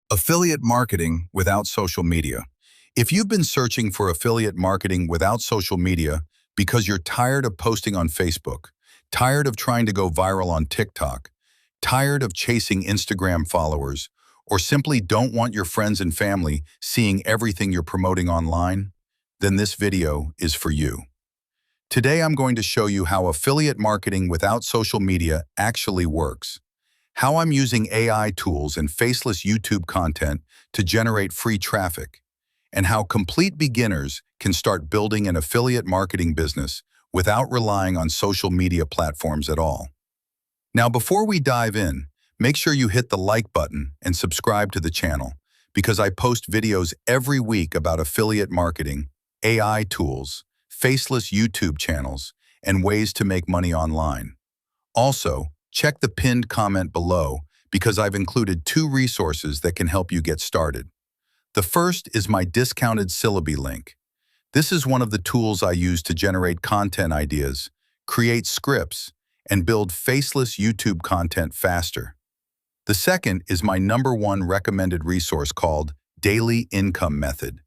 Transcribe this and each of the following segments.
Affiliate marketing without social media. If you've been searching for affiliate marketing without social media because you're tired of posting on Facebook, tired of trying to go viral on TikTok, tired of chasing Instagram followers, or simply don't want your friends and family seeing everything you're promoting online, then this video is for you. Today I'm going to show you how affiliate marketing without social media actually works, how I'm using AI tools and faceless YouTube content to generate free traffic, and how complete beginners can start building an affiliate marketing business without relying on social media platforms at all. Now, before we dive in, make sure you hit the like button and subscribe to the channel because I post videos every week about affiliate marketing, AI tools, faceless YouTube channels, and ways to make money online. Also, check the pinned comment below because I've included 2 resources that can help you get started. The first is my discounted Syllaby link. This is one of the tools I use to generate content ideas, create scripts, and build faceless YouTube content faster. The second is my #1 recommended resource called Daily Income Method.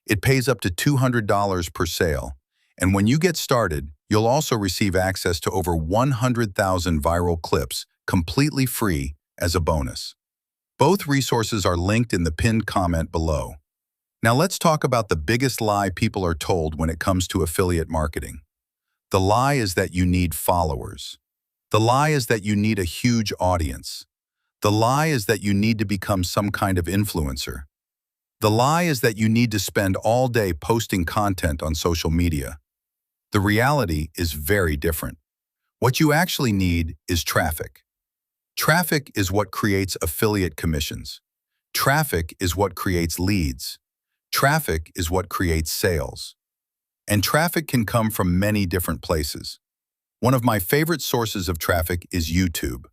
It pays up to $200 per sale, and when you get started, you'll also receive access to over 100,000 viral clips completely free as a bonus. Both resources are linked in the pinned comment below. Now let's talk about the biggest lie people are told when it comes to affiliate marketing. The lie is that you need followers. The lie is that you need a huge audience. The lie is that you need to become some kind of influencer. The lie is that you need to spend all day posting content on social media. The reality is very different. What you actually need is traffic. Traffic is what creates affiliate commissions. Traffic is what creates leads. Traffic is what creates sales. And traffic can come from many different places. One of my favorite sources of traffic is YouTube.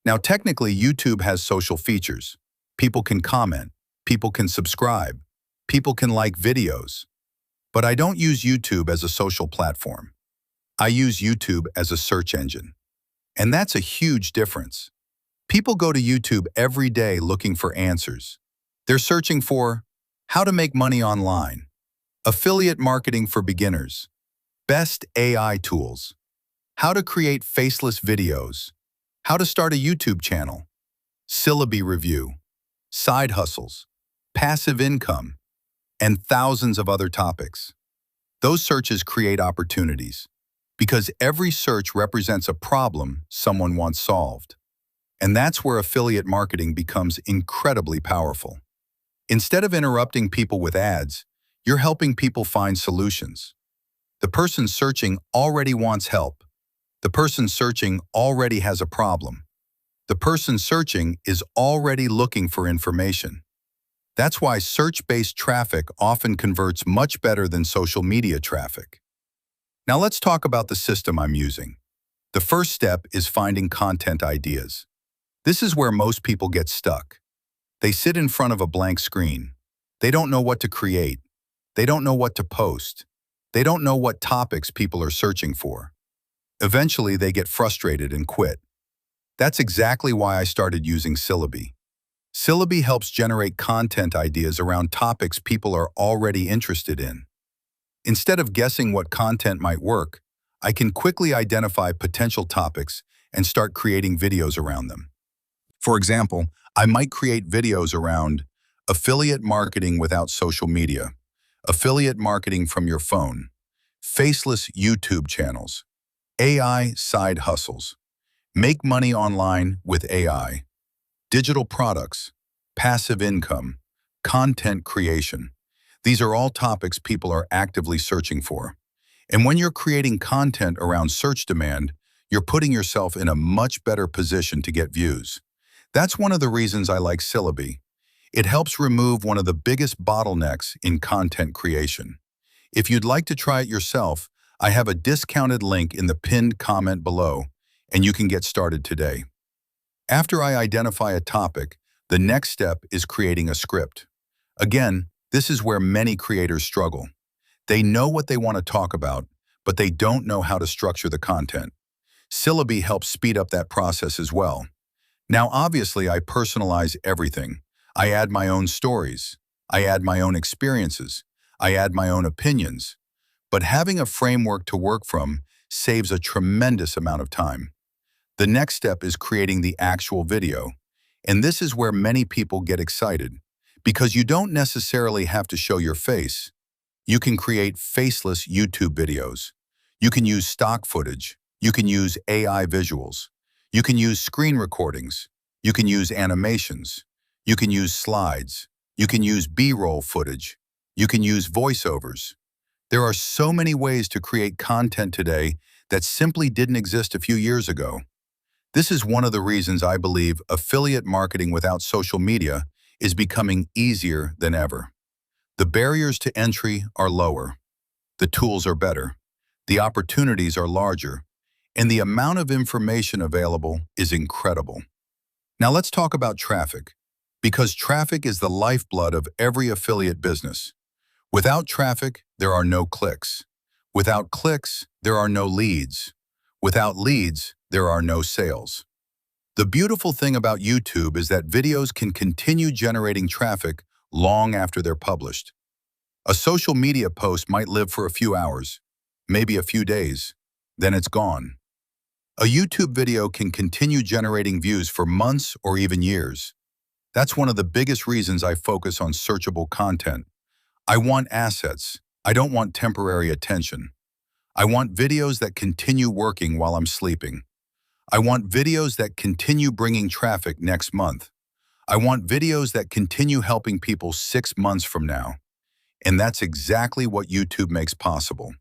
Now, technically, YouTube has social features. People can comment, people can subscribe, people can like videos. But I don't use YouTube as a social platform. I use YouTube as a search engine. And that's a huge difference. People go to YouTube every day looking for answers. They're searching for how to make money online, affiliate marketing for beginners, best AI tools, how to create faceless videos, how to start a YouTube channel, Syllaby review, side hustles, passive income, and thousands of other topics. Those searches create opportunities because every search represents a problem someone wants solved. And that's where affiliate marketing becomes incredibly powerful. Instead of interrupting people with ads, you're helping people find solutions. The person searching already wants help. The person searching already has a problem. The person searching is already looking for information. That's why search-based traffic often converts much better than social media traffic. Now let's talk about the system I'm using. The first step is finding content ideas. This is where most people get stuck. They sit in front of a blank screen. They don't know what to create. They don't know what to post. They don't know what topics people are searching for. Eventually, they get frustrated and quit. That's exactly why I started using Syllaby. Syllaby helps generate content ideas around topics people are already interested in. Instead of guessing what content might work, I can quickly identify potential topics and start creating videos around them. For example, I might create videos around affiliate marketing without social media, affiliate marketing from your phone, faceless YouTube channels, AI side hustles, make money online with AI, digital products, passive income, content creation. These are all topics people are actively searching for. And when you're creating content around search demand, you're putting yourself in a much better position to get views. That's one of the reasons I like Syllaby. It helps remove one of the biggest bottlenecks in content creation. If you'd like to try it yourself, I have a discounted link in the pinned comment below, and you can get started today. After I identify a topic, the next step is creating a script. Again, this is where many creators struggle. They know what they want to talk about, but they don't know how to structure the content. Syllaby helps speed up that process as well. Now, obviously, I personalize everything. I add my own stories. I add my own experiences. I add my own opinions. But having a framework to work from saves a tremendous amount of time. The next step is creating the actual video. And this is where many people get excited, because you don't necessarily have to show your face. You can create faceless YouTube videos. You can use stock footage. You can use AI visuals. You can use screen recordings. You can use animations. You can use slides. You can use B-roll footage. You can use voiceovers. There are so many ways to create content today that simply didn't exist a few years ago. This is one of the reasons I believe affiliate marketing without social media is becoming easier than ever. The barriers to entry are lower, the tools are better, the opportunities are larger, and the amount of information available is incredible. Now let's talk about traffic, because traffic is the lifeblood of every affiliate business. Without traffic, there are no clicks. Without clicks, there are no leads. Without leads, there are no sales. The beautiful thing about YouTube is that videos can continue generating traffic long after they're published. A social media post might live for a few hours, maybe a few days, then it's gone. A YouTube video can continue generating views for months or even years. That's one of the biggest reasons I focus on searchable content. I want assets. I don't want temporary attention. I want videos that continue working while I'm sleeping. I want videos that continue bringing traffic next month. I want videos that continue helping people 6 months from now. And that's exactly what YouTube makes possible.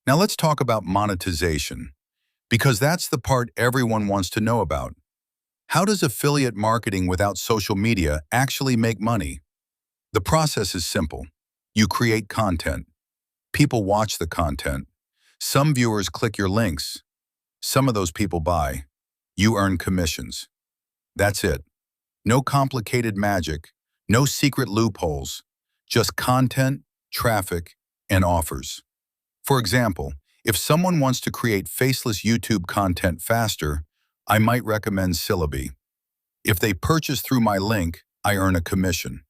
Now let's talk about monetization, because that's the part everyone wants to know about. How does affiliate marketing without social media actually make money? The process is simple. You create content. People watch the content. Some viewers click your links. Some of those people buy. You earn commissions. That's it. No complicated magic, no secret loopholes, just content, traffic, and offers. For example, if someone wants to create faceless YouTube content faster, I might recommend Syllaby. If they purchase through my link, I earn a commission.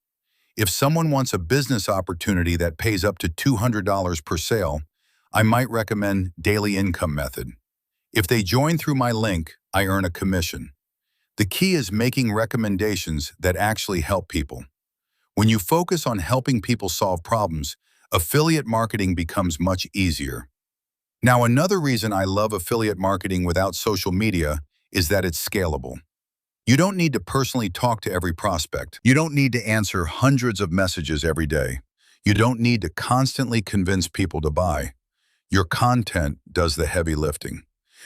If someone wants a business opportunity that pays up to $200 per sale, I might recommend Daily Income Method. If they join through my link, I earn a commission. The key is making recommendations that actually help people. When you focus on helping people solve problems, affiliate marketing becomes much easier. Now, another reason I love affiliate marketing without social media is that it's scalable. You don't need to personally talk to every prospect. You don't need to answer hundreds of messages every day. You don't need to constantly convince people to buy. Your content does the heavy lifting.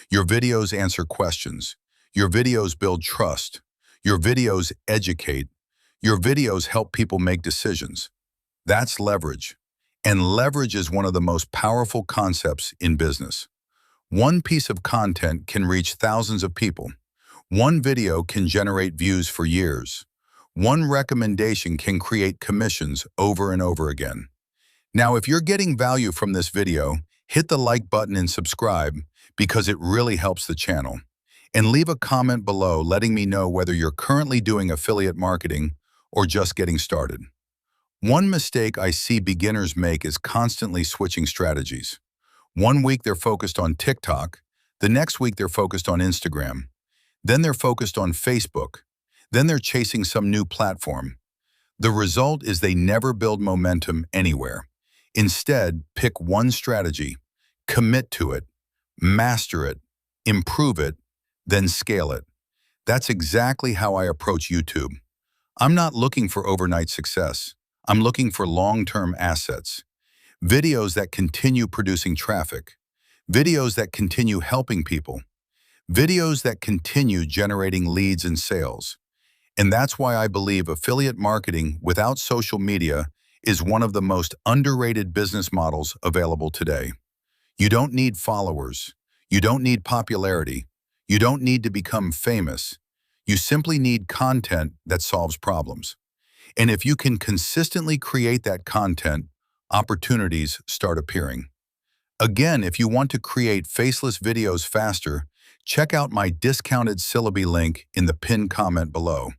Your videos answer questions. Your videos build trust. Your videos educate. Your videos help people make decisions. That's leverage. And leverage is one of the most powerful concepts in business. One piece of content can reach thousands of people. One video can generate views for years. One recommendation can create commissions over and over again. Now, if you're getting value from this video, hit the like button and subscribe, because it really helps the channel. And leave a comment below letting me know whether you're currently doing affiliate marketing or just getting started. One mistake I see beginners make is constantly switching strategies. One week they're focused on TikTok, the next week they're focused on Instagram. Then they're focused on Facebook. Then they're chasing some new platform. The result is they never build momentum anywhere. Instead, pick one strategy, commit to it, master it, improve it, then scale it. That's exactly how I approach YouTube. I'm not looking for overnight success. I'm looking for long-term assets. Videos that continue producing traffic. Videos that continue helping people. Videos that continue generating leads and sales. And that's why I believe affiliate marketing without social media is one of the most underrated business models available today. You don't need followers. You don't need popularity. You don't need to become famous. You simply need content that solves problems. And if you can consistently create that content, opportunities start appearing. Again, if you want to create faceless videos faster, check out my discounted Syllaby link in the pinned comment below.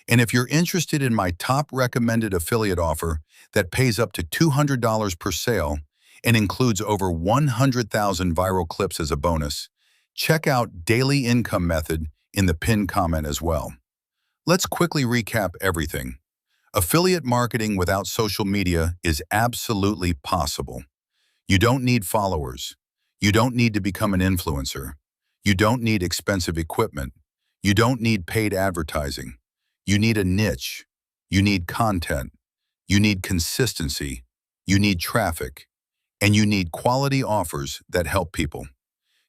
And if you're interested in my top recommended affiliate offer that pays up to $200 per sale and includes over 100,000 viral clips as a bonus, check out Daily Income Method in the pinned comment as well. Let's quickly recap everything. Affiliate marketing without social media is absolutely possible. You don't need followers. You don't need to become an influencer. You don't need expensive equipment. You don't need paid advertising. You need a niche. You need content. You need consistency. You need traffic. And you need quality offers that help people.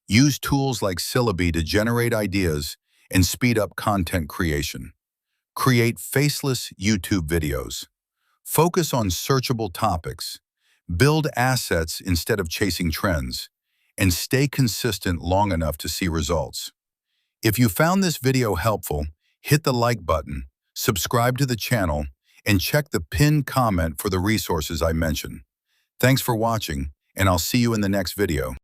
Use tools like Syllaby to generate ideas and speed up content creation. Create faceless YouTube videos. Focus on searchable topics. Build assets instead of chasing trends. And stay consistent long enough to see results. If you found this video helpful, hit the like button, subscribe to the channel, and check the pinned comment for the resources I mentioned. Thanks for watching, and I'll see you in the next video.